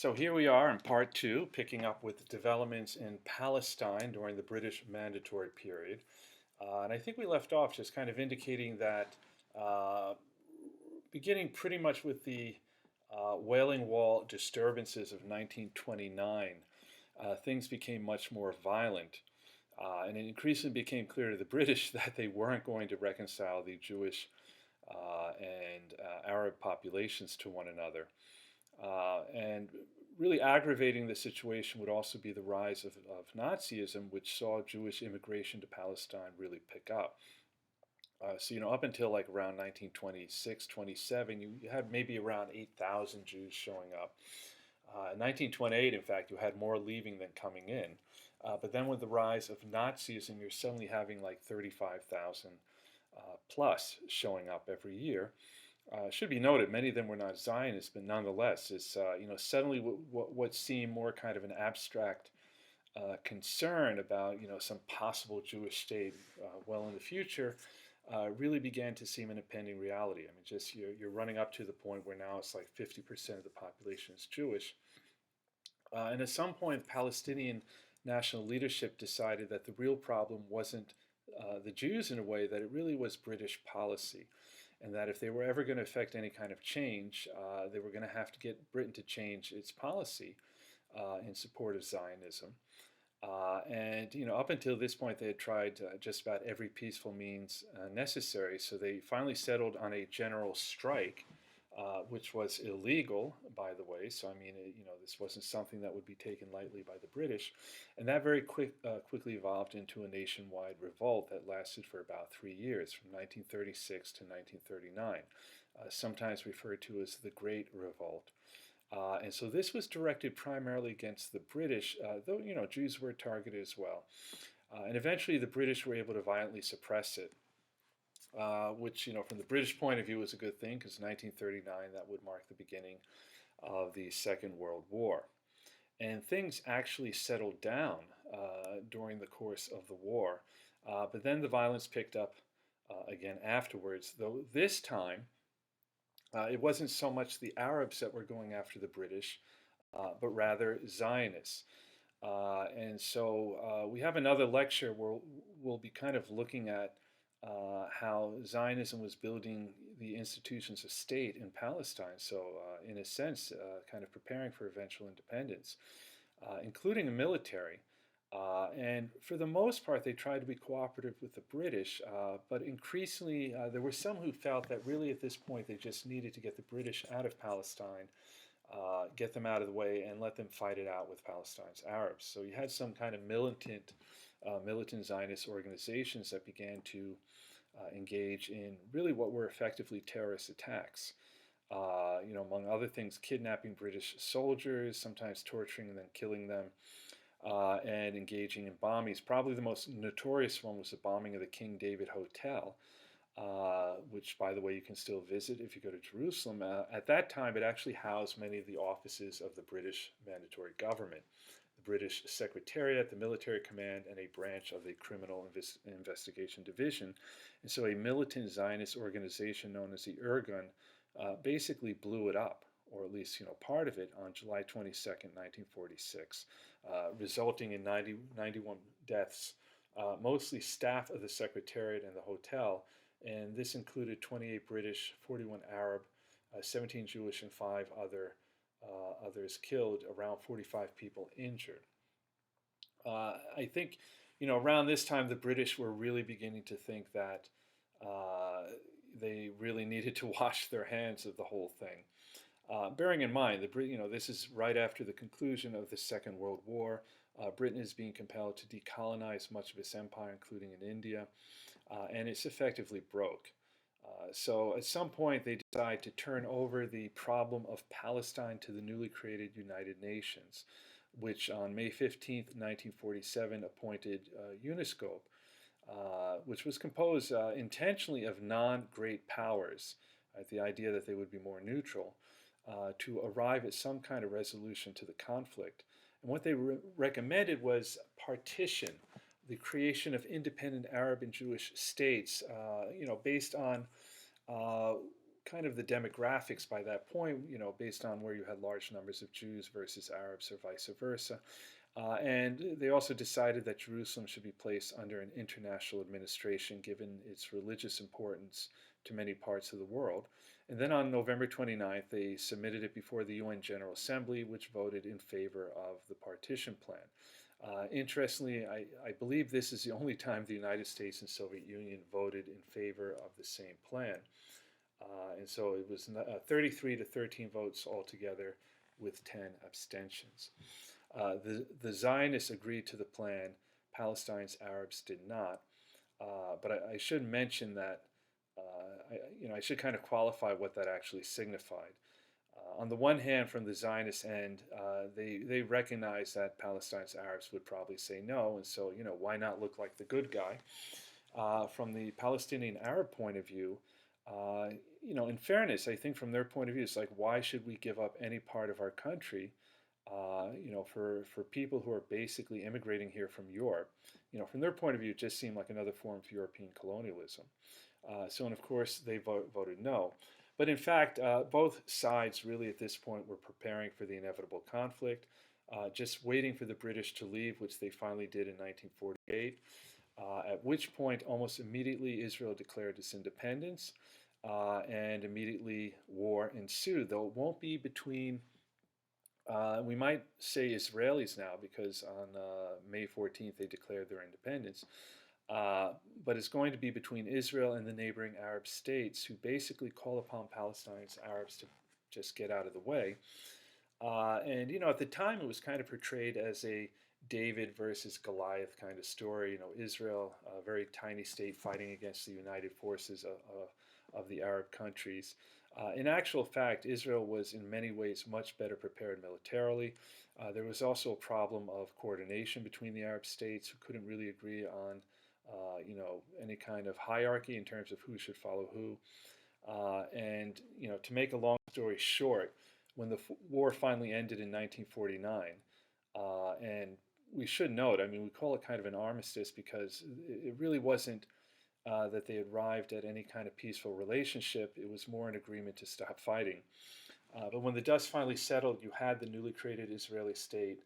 So here we are in part two, picking up with developments in Palestine during the British Mandatory period. And I think we left off just kind of indicating that uh, beginning pretty much with the Wailing Wall disturbances of 1929, things became much more violent. And it increasingly became clear to the British that they weren't going to reconcile the Jewish and Arab populations to one another. And really aggravating the situation would also be the rise of Nazism, which saw Jewish immigration to Palestine really pick up. So, up until like around 1926, 27, you had maybe around 8,000 Jews showing up. In 1928, in fact, you had more leaving than coming in. But then with the rise of Nazism, you're suddenly having like 35,000 plus showing up every year. Should be noted, many of them were not Zionists, but nonetheless, it's suddenly what seemed more kind of an abstract concern about some possible Jewish state well in the future really began to seem an impending reality. I mean, just you're running up to the point where now it's like 50% of the population is Jewish, and at some point, Palestinian national leadership decided that the real problem wasn't the Jews in a way, that it really was British policy, and that if they were ever going to affect any kind of change, they were going to have to get Britain to change its policy in support of Zionism. And up until this point, they had tried just about every peaceful means necessary. So they finally settled on a general strike, which was illegal, by the way. So I mean, this wasn't something that would be taken lightly by the British, and that very quickly evolved into a nationwide revolt that lasted for about 3 years, from 1936 to 1939, sometimes referred to as the Great Revolt. And so this was directed primarily against the British, though Jews were targeted as well. And eventually the British were able to violently suppress it, which from the British point of view was a good thing, because 1939, that would mark the beginning of the Second World War. And things actually settled down during the course of the war, but then the violence picked up again afterwards, though this time it wasn't so much the Arabs that were going after the British, but rather Zionists. And so we have another lecture where we'll be kind of looking at how Zionism was building the institutions of state in Palestine. So, in a sense, kind of preparing for eventual independence, including a military. And for the most part, they tried to be cooperative with the British, but increasingly there were some who felt that really at this point they just needed to get the British out of Palestine, get them out of the way, and let them fight it out with Palestine's Arabs. So you had some kind of militant Zionist organizations that began to engage in really what were effectively terrorist attacks. Among other things, kidnapping British soldiers, sometimes torturing and then killing them, and engaging in bombings. Probably the most notorious one was the bombing of the King David Hotel, which, by the way, you can still visit if you go to Jerusalem. At that time, it actually housed many of the offices of the British Mandatory Government, the British Secretariat, the Military Command, and a branch of the Criminal Investigation Division. And so a militant Zionist organization known as the Irgun basically blew it up, or at least part of it, on July 22nd, 1946, resulting in 91 deaths, mostly staff of the Secretariat and the hotel, and this included 28 British, 41 Arab, 17 Jewish, and 5 others killed, around 45 people injured. I think, around this time, the British were really beginning to think that they really needed to wash their hands of the whole thing. Bearing in mind, this is right after the conclusion of the Second World War. Britain is being compelled to decolonize much of its empire, including in India, and it's effectively broke. So at some point, they decide to turn over the problem of Palestine to the newly created United Nations, which on May 15th, 1947, appointed UNISCOP, which was composed intentionally of non-great powers, the idea that they would be more neutral, to arrive at some kind of resolution to the conflict. And what they recommended was partition, the creation of independent Arab and Jewish states, based on kind of the demographics by that point, based on where you had large numbers of Jews versus Arabs or vice versa. And they also decided that Jerusalem should be placed under an international administration given its religious importance to many parts of the world. And then on November 29th, they submitted it before the UN General Assembly, which voted in favor of the partition plan. Interestingly, I believe this is the only time the United States and Soviet Union voted in favor of the same plan. And so it was 33 to 13 votes altogether with 10 abstentions. The Zionists agreed to the plan. Palestine's Arabs did not. But I should mention that I should kind of qualify what that actually signified. On the one hand, from the Zionist end, they recognized that Palestine's Arabs would probably say no, and so why not look like the good guy? From the Palestinian Arab point of view, in fairness, I think from their point of view, it's like, why should we give up any part of our country, for people who are basically immigrating here from Europe? From their point of view, it just seemed like another form of European colonialism. And of course, they voted no. But in fact, both sides really at this point were preparing for the inevitable conflict, just waiting for the British to leave, which they finally did in 1948, at which point almost immediately Israel declared its independence, and immediately war ensued, though it won't be between, we might say Israelis now, because on May 14th they declared their independence. But it's going to be between Israel and the neighboring Arab states, who basically call upon Palestine's Arabs to just get out of the way. And at the time it was kind of portrayed as a David versus Goliath kind of story. Israel, a very tiny state fighting against the united forces of the Arab countries. In actual fact, Israel was in many ways much better prepared militarily. There was also a problem of coordination between the Arab states, who couldn't really agree on any kind of hierarchy in terms of who should follow who. And to make a long story short, when the war finally ended in 1949, and we should note, we call it kind of an armistice because it really wasn't that they arrived at any kind of peaceful relationship. It was more an agreement to stop fighting. But when the dust finally settled, you had the newly created Israeli state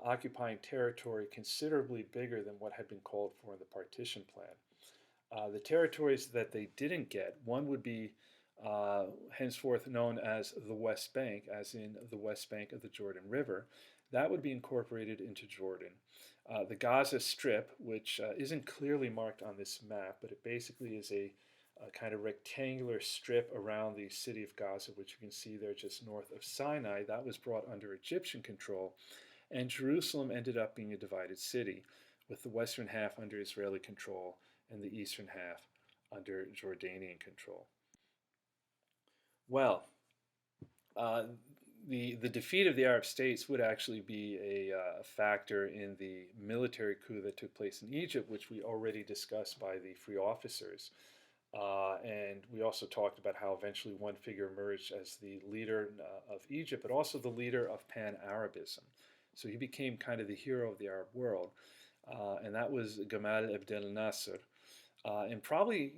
occupying territory considerably bigger than what had been called for in the partition plan. The territories that they didn't get, one would be henceforth known as the West Bank, as in the West Bank of the Jordan River. That would be incorporated into Jordan. The Gaza Strip, which isn't clearly marked on this map, but it basically is a kind of rectangular strip around the city of Gaza, which you can see there just north of Sinai, that was brought under Egyptian control. And Jerusalem ended up being a divided city, with the western half under Israeli control and the eastern half under Jordanian control. Well, the defeat of the Arab states would actually be a factor in the military coup that took place in Egypt, which we already discussed by the free officers. And we also talked about how eventually one figure emerged as the leader of Egypt, but also the leader of Pan-Arabism. So he became kind of the hero of the Arab world, and that was Gamal Abdel Nasser. And probably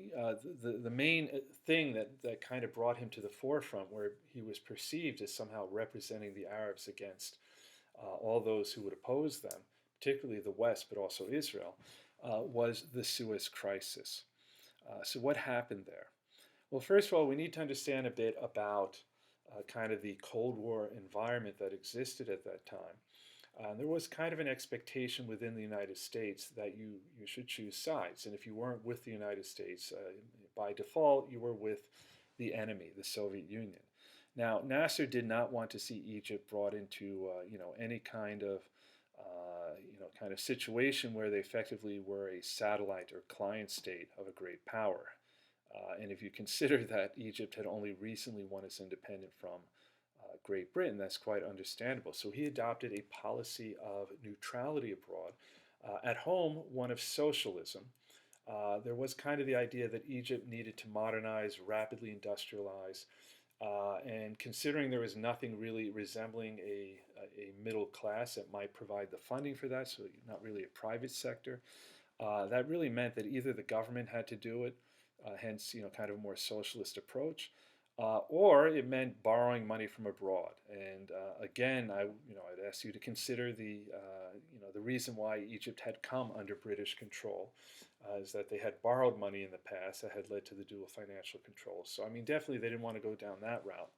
the main thing that kind of brought him to the forefront, where he was perceived as somehow representing the Arabs against all those who would oppose them, particularly the West, but also Israel, was the Suez crisis. So what happened there? Well, first of all, we need to understand a bit about kind of the Cold War environment that existed at that time. There was kind of an expectation within the United States that you should choose sides. And if you weren't with the United States, by default, you were with the enemy, the Soviet Union. Now, Nasser did not want to see Egypt brought into any kind of situation where they effectively were a satellite or client state of a great power. And if you consider that Egypt had only recently won its independence from Great Britain, that's quite understandable. So he adopted a policy of neutrality abroad. At home, one of socialism. There was kind of the idea that Egypt needed to modernize, rapidly industrialize, and considering there was nothing really resembling a middle class that might provide the funding for that, so not really a private sector, that really meant that either the government had to do it, hence kind of a more socialist approach, or it meant borrowing money from abroad. And again, I'd ask you to consider the reason why Egypt had come under British control is that they had borrowed money in the past that had led to the dual financial controls. So I mean, definitely they didn't want to go down that route.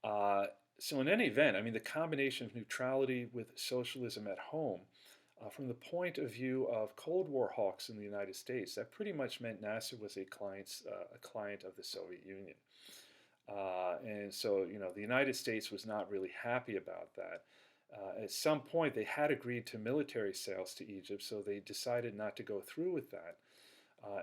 Uh, so in any event, I mean, the combination of neutrality with socialism at home, from the point of view of Cold War hawks in the United States, that pretty much meant Nasser was a client of the Soviet Union. And so, the United States was not really happy about that. At some point, they had agreed to military sales to Egypt, so they decided not to go through with that.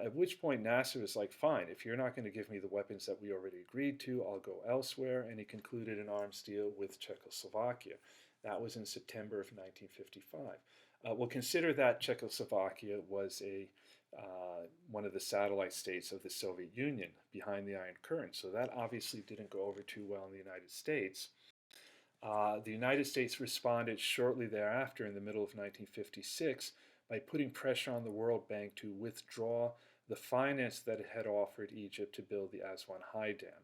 At which point, Nasser was like, fine, if you're not going to give me the weapons that we already agreed to, I'll go elsewhere. And he concluded an arms deal with Czechoslovakia. That was in September of 1955. Well, consider that Czechoslovakia was one of the satellite states of the Soviet Union behind the Iron Curtain. So that obviously didn't go over too well in the United States. The United States responded shortly thereafter in the middle of 1956 by putting pressure on the World Bank to withdraw the finance that it had offered Egypt to build the Aswan High Dam.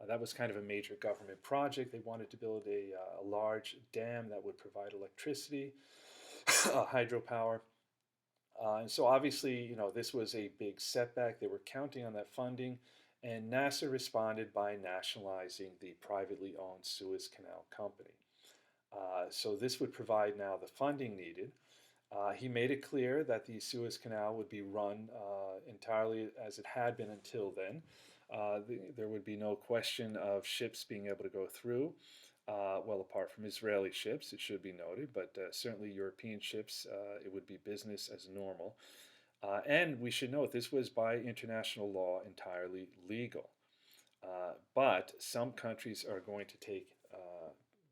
That was kind of a major government project. They wanted to build a large dam that would provide electricity, hydropower. And so obviously, this was a big setback. They were counting on that funding, and Nasser responded by nationalizing the privately owned Suez Canal Company. So this would provide now the funding needed. He made it clear that the Suez Canal would be run entirely as it had been until then. There would be no question of ships being able to go through. Well, apart from Israeli ships, it should be noted, but certainly European ships, it would be business as normal. And we should note this was by international law entirely legal. But some countries are going to take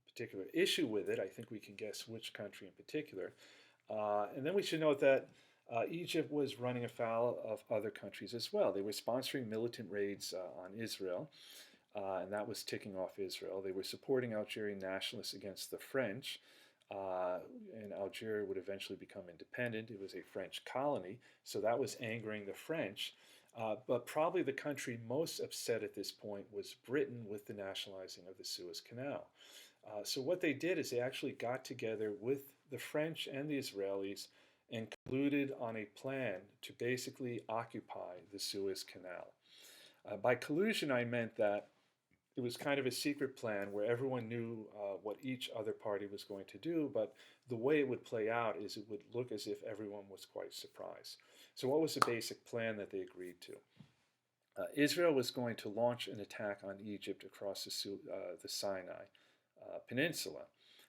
particular issue with it. I think we can guess which country in particular. And then we should note that Egypt was running afoul of other countries as well. They were sponsoring militant raids on Israel. And that was ticking off Israel. They were supporting Algerian nationalists against the French, and Algeria would eventually become independent. It was a French colony, so that was angering the French. But probably the country most upset at this point was Britain with the nationalizing of the Suez Canal. So what they did is they actually got together with the French and the Israelis and concluded on a plan to basically occupy the Suez Canal. By collusion, I meant that it was kind of a secret plan where everyone knew what each other party was going to do, but the way it would play out is it would look as if everyone was quite surprised. So what was the basic plan that they agreed to? Israel was going to launch an attack on Egypt across the Sinai Peninsula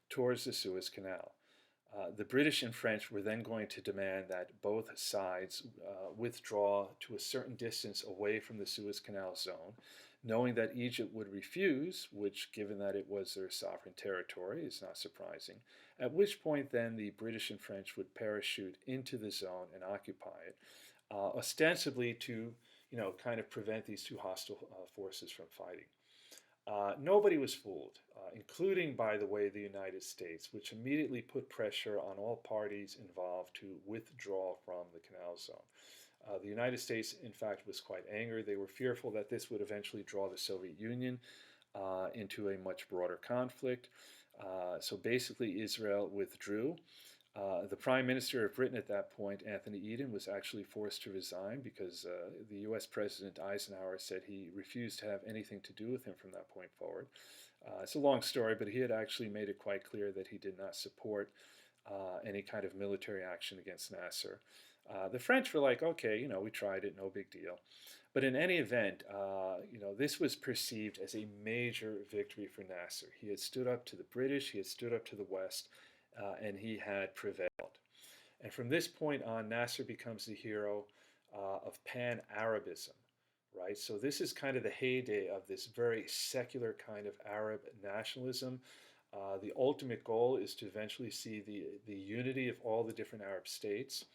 towards the Suez Canal. The British and French were then going to demand that both sides withdraw to a certain distance away from the Suez Canal zone, knowing that Egypt would refuse, which, given that it was their sovereign territory, is not surprising, at which point then the British and French would parachute into the zone and occupy it, ostensibly to, kind of prevent these two hostile forces from fighting. Nobody was fooled, including, by the way, the United States, which immediately put pressure on all parties involved to withdraw from the canal zone. The United States, in fact, was quite angry. They were fearful that this would eventually draw the Soviet Union into a much broader conflict. So basically, Israel withdrew. The Prime Minister of Britain at that point, Anthony Eden, was actually forced to resign because the US President Eisenhower said he refused to have anything to do with him from that point forward. It's a long story, but he had actually made it quite clear that he did not support any kind of military action against Nasser. The French were like, okay, we tried it, no big deal. But in any event, this was perceived as a major victory for Nasser. He had stood up to the British, he had stood up to the West, and he had prevailed. And from this point on, Nasser becomes the hero of Pan-Arabism, right? So this is kind of the heyday of this very secular kind of Arab nationalism. The ultimate goal is to eventually see the unity of all the different Arab states.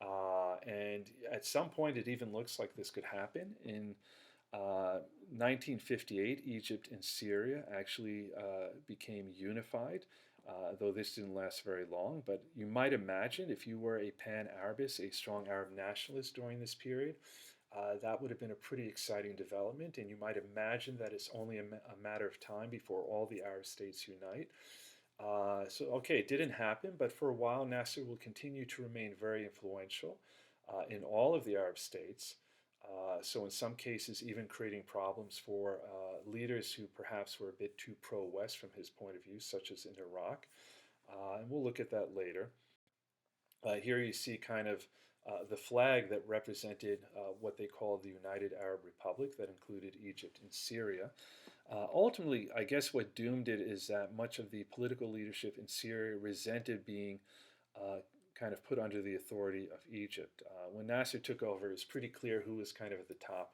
And at some point, it even looks like this could happen. In 1958, Egypt and Syria actually became unified, though this didn't last very long. But you might imagine if you were a pan-Arabist, a strong Arab nationalist during this period, that would have been a pretty exciting development, and you might imagine that it's only a matter of time before all the Arab states unite. Okay, it didn't happen, but for a while, Nasser will continue to remain very influential in all of the Arab states. So, in some cases, even creating problems for leaders who perhaps were a bit too pro-West from his point of view, such as in Iraq. And we'll look at that later. Here you see kind of the flag that represented what they called the United Arab Republic, that included Egypt and Syria. Ultimately, I guess what doomed it is that much of the political leadership in Syria resented being uh, kind of put under the authority of Egypt. When Nasser took over, it was pretty clear who was kind of at the top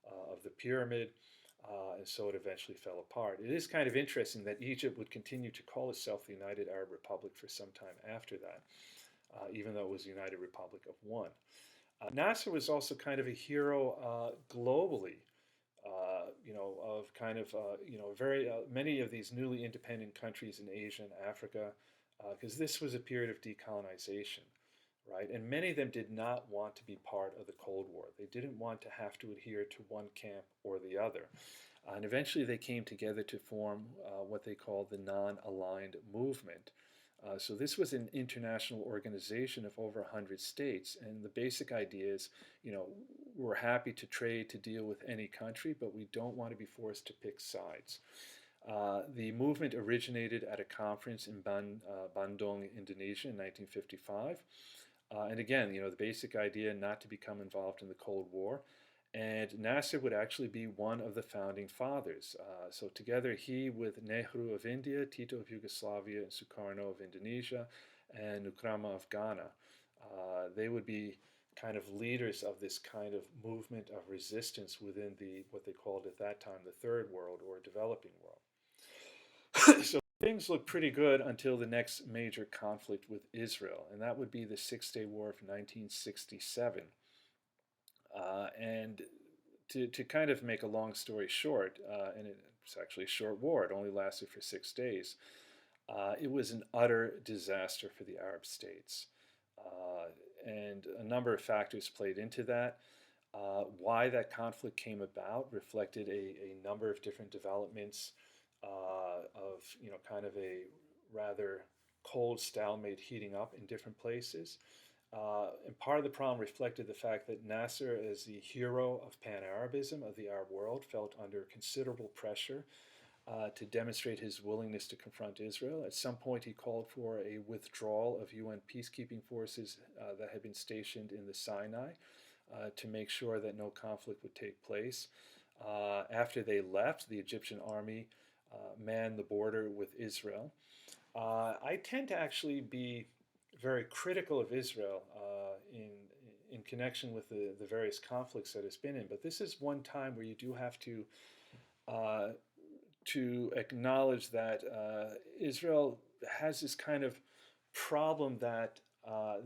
of the pyramid, and so it eventually fell apart. It is kind of interesting that Egypt would continue to call itself the United Arab Republic for some time after that, even though it was the United Republic of one. Nasser was also kind of a hero globally, of kind of, very many of these newly independent countries in Asia and Africa, because this was a period of decolonization, right? And many of them did not want to be part of the Cold War. They didn't want to have to adhere to one camp or the other. And eventually they came together to form what they called the Non-Aligned Movement. So this was an international organization of over 100 states, and the basic idea is, we're happy to trade, to deal with any country, but we don't want to be forced to pick sides. The movement originated at a conference in Bandung, Indonesia in 1955. And again, the basic idea not to become involved in the Cold War. And Nasser would actually be one of the founding fathers. So together he with Nehru of India, Tito of Yugoslavia, and Sukarno of Indonesia, and Nkrumah of Ghana, they would be kind of leaders of this kind of movement of resistance within what they called at that time the Third World or developing world. So things looked pretty good until the next major conflict with Israel, and that would be the Six-Day War of 1967. And to kind of make a long story short, and it's actually a short war, it only lasted for 6 days, it was an utter disaster for the Arab states. And a number of factors played into that. Why that conflict came about reflected a number of different developments of, kind of a rather cold stalemate heating up in different places. And part of the problem reflected the fact that Nasser, as the hero of Pan-Arabism, of the Arab world, felt under considerable pressure to demonstrate his willingness to confront Israel. At some point, he called for a withdrawal of UN peacekeeping forces that had been stationed in the Sinai to make sure that no conflict would take place. After they left, the Egyptian army manned the border with Israel. I tend to actually be very critical of Israel in connection with the various conflicts that it's been in. But this is one time where you do have to acknowledge that Israel has this kind of problem that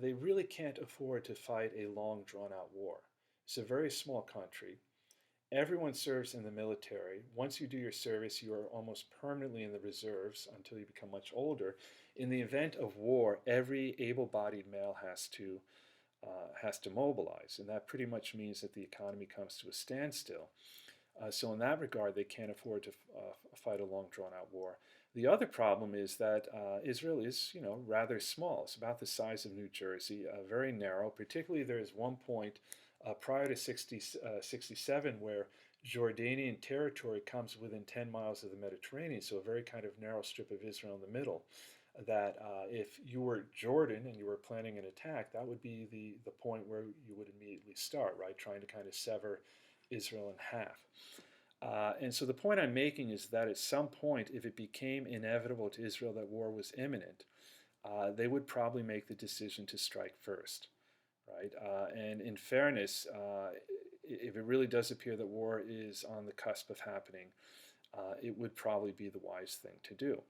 they really can't afford to fight a long, drawn-out war. It's a very small country. Everyone serves in the military. Once you do your service, you are almost permanently in the reserves until you become much older. In the event of war, every able-bodied male has to mobilize, and that pretty much means that the economy comes to a standstill. So in that regard, they can't afford to fight a long, drawn-out war. The other problem is that Israel is, rather small. It's about the size of New Jersey, very narrow. Particularly, there is one point prior to 67 where Jordanian territory comes within 10 miles of the Mediterranean, so a very kind of narrow strip of Israel in the middle. That if you were Jordan and you were planning an attack, that would be the point where you would immediately start, right? Trying to kind of sever Israel in half. And so the point I'm making is that at some point, if it became inevitable to Israel that war was imminent, they would probably make the decision to strike first, right? And in fairness, if it really does appear that war is on the cusp of happening, it would probably be the wise thing to do.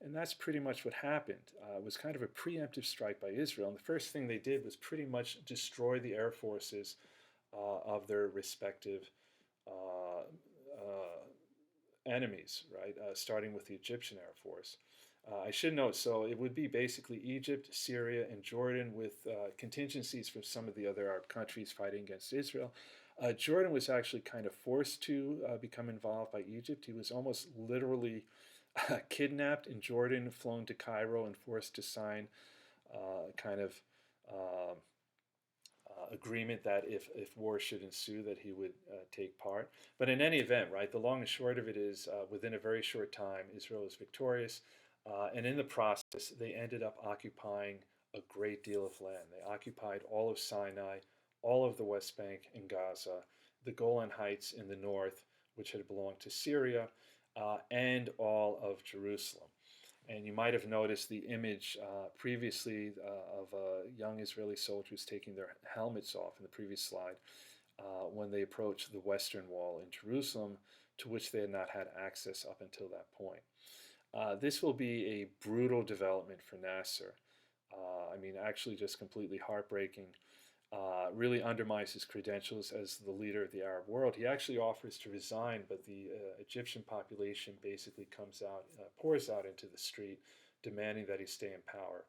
And that's pretty much what happened. It was kind of a preemptive strike by Israel. And the first thing they did was pretty much destroy the air forces of their respective enemies, right? Starting with the Egyptian Air Force. I should note, so it would be basically Egypt, Syria, and Jordan with contingencies from some of the other Arab countries fighting against Israel. Jordan was actually kind of forced to become involved by Egypt. He was almost literally kidnapped in Jordan, flown to Cairo, and forced to sign kind of uh, agreement that if war should ensue, that he would take part. But in any event, right, the long and short of it is, within a very short time, Israel was victorious, and in the process, they ended up occupying a great deal of land. They occupied all of Sinai, all of the West Bank and Gaza, the Golan Heights in the north, which had belonged to Syria, and all of Jerusalem. And you might have noticed the image previously of young Israeli soldiers taking their helmets off in the previous slide when they approached the Western Wall in Jerusalem, to which they had not had access up until that point. This will be a brutal development for Nasser. I mean, actually just completely heartbreaking. Really undermines his credentials as the leader of the Arab world. He actually offers to resign, but the Egyptian population basically comes out, pours out into the street, demanding that he stay in power.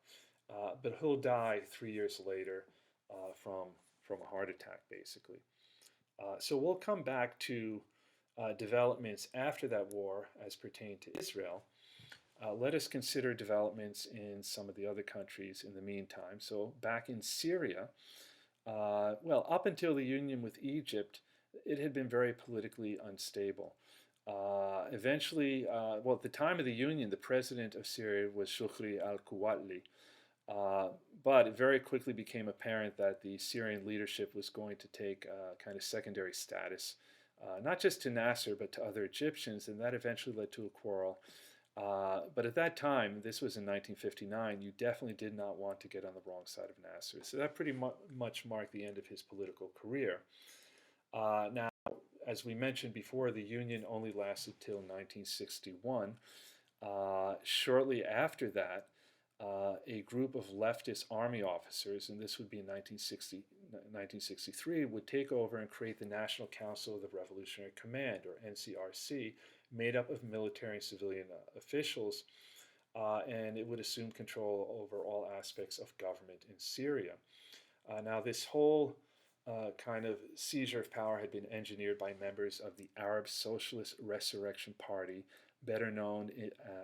But he'll die 3 years later from a heart attack, basically. So we'll come back to developments after that war as pertain to Israel. Let us consider developments in some of the other countries in the meantime. So back in Syria, well, up until the union with Egypt, it had been very politically unstable. Eventually, well, at the time of the union, the president of Syria was Shukri al-Kuwatli. But it very quickly became apparent that the Syrian leadership was going to take kind of secondary status, not just to Nasser, but to other Egyptians, and that eventually led to a quarrel. But at that time, this was in 1959, you definitely did not want to get on the wrong side of Nasser. So that pretty much marked the end of his political career. Now, as we mentioned before, the Union only lasted till 1961. Shortly after that, a group of leftist army officers, and this would be in 1963, would take over and create the National Council of the Revolutionary Command, or NCRC, made up of military and civilian officials, and it would assume control over all aspects of government in Syria. Now, this whole kind of seizure of power had been engineered by members of the Arab Socialist Resurrection Party, better known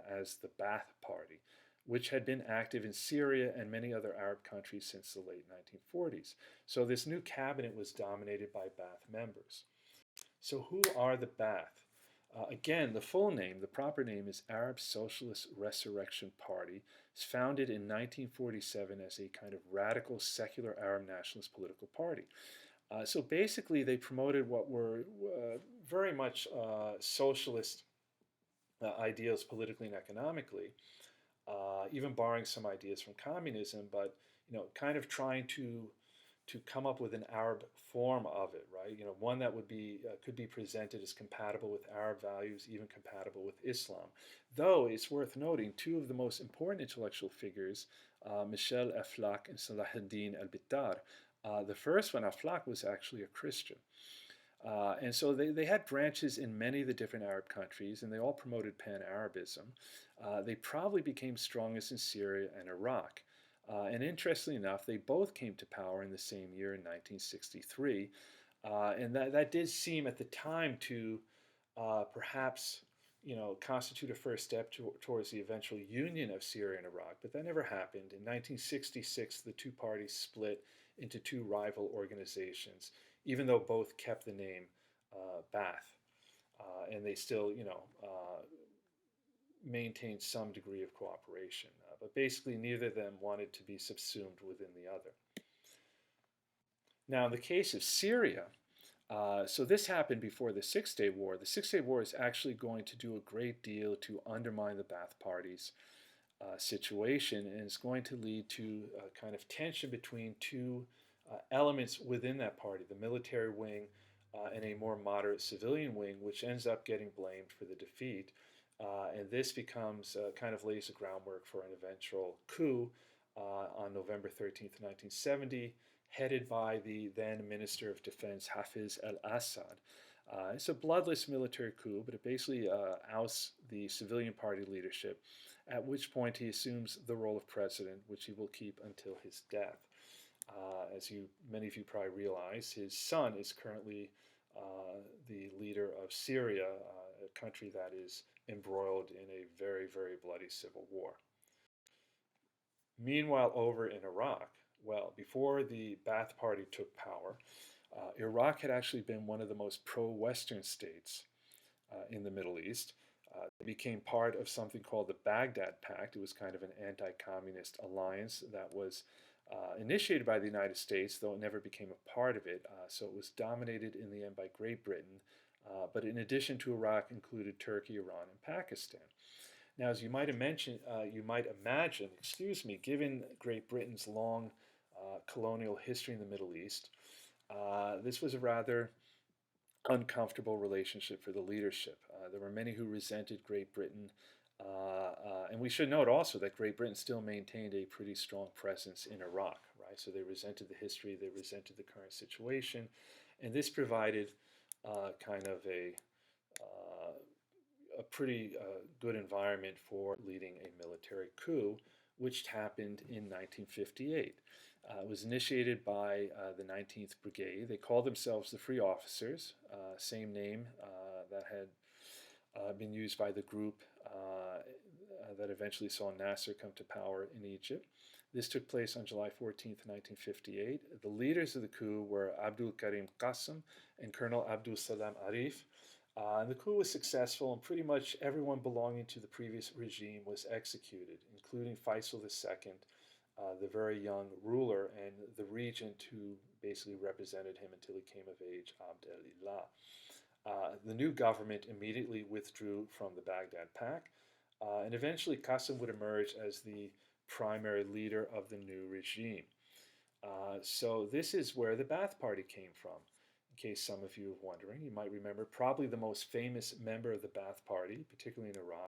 as the Ba'ath Party, which had been active in Syria and many other Arab countries since the late 1940s. So this new cabinet was dominated by Ba'ath members. So who are the Ba'ath? Again, the full name, the proper name, is Arab Socialist Resurrection Party. It's founded in 1947 as a kind of radical secular Arab nationalist political party. So basically, they promoted what were very much socialist ideals politically and economically, even borrowing some ideas from communism, but kind of trying to come up with an Arab form of it, right? One that would be could be presented as compatible with Arab values, even compatible with Islam. Though it's worth noting, two of the most important intellectual figures, Michel Aflaq and Salahuddin al-Bittar. The first one, Aflaq, was actually a Christian. And so they had branches in many of the different Arab countries, and they all promoted Pan-Arabism. They probably became strongest in Syria and Iraq. And interestingly enough, they both came to power in the same year in 1963. And that did seem at the time to perhaps constitute a first step towards the eventual union of Syria and Iraq, but that never happened. In 1966, the two parties split into two rival organizations, even though both kept the name Ba'ath. And they still, maintained some degree of cooperation. But basically, neither of them wanted to be subsumed within the other. Now, in the case of Syria, so this happened before the Six-Day War. The Six-Day War is actually going to do a great deal to undermine the Ba'ath Party's situation, and it's going to lead to a kind of tension between two elements within that party, the military wing and a more moderate civilian wing, which ends up getting blamed for the defeat. And this becomes kind of lays the groundwork for an eventual coup on November 13th, 1970, headed by the then Minister of Defense, Hafez al-Assad. It's a bloodless military coup, but it basically ousts the civilian party leadership, at which point he assumes the role of president, which he will keep until his death. As many of you probably realize, his son is currently the leader of Syria, a country that is embroiled in a very, very bloody civil war. Meanwhile, over in Iraq, well, before the Ba'ath Party took power, Iraq had actually been one of the most pro-Western states in the Middle East. It became part of something called the Baghdad Pact. It was kind of an anti-communist alliance that was initiated by the United States, though it never became a part of it. So it was dominated in the end by Great Britain, but in addition to Iraq, included Turkey, Iran, and Pakistan. Now, as you might imagine, given Great Britain's long colonial history in the Middle East, this was a rather uncomfortable relationship for the leadership. There were many who resented Great Britain, and we should note also that Great Britain still maintained a pretty strong presence in Iraq, right? So they resented the history, they resented the current situation, and this provided kind of a pretty good environment for leading a military coup, which happened in 1958. It was initiated by the 19th Brigade. They called themselves the Free Officers, same name that had been used by the group that eventually saw Nasser come to power in Egypt. This took place on July 14th, 1958. The leaders of the coup were Abdul Karim Qasim and Colonel Abdul Salam Arif. And the coup was successful, and pretty much everyone belonging to the previous regime was executed, including Faisal II, the very young ruler, and the regent who basically represented him until he came of age, Abdel. The new government immediately withdrew from the Baghdad Pact, and eventually Qasim would emerge as the primary leader of the new regime. So this is where the Ba'ath Party came from. In case some of you are wondering, you might remember probably the most famous member of the Ba'ath Party, particularly in Iraq,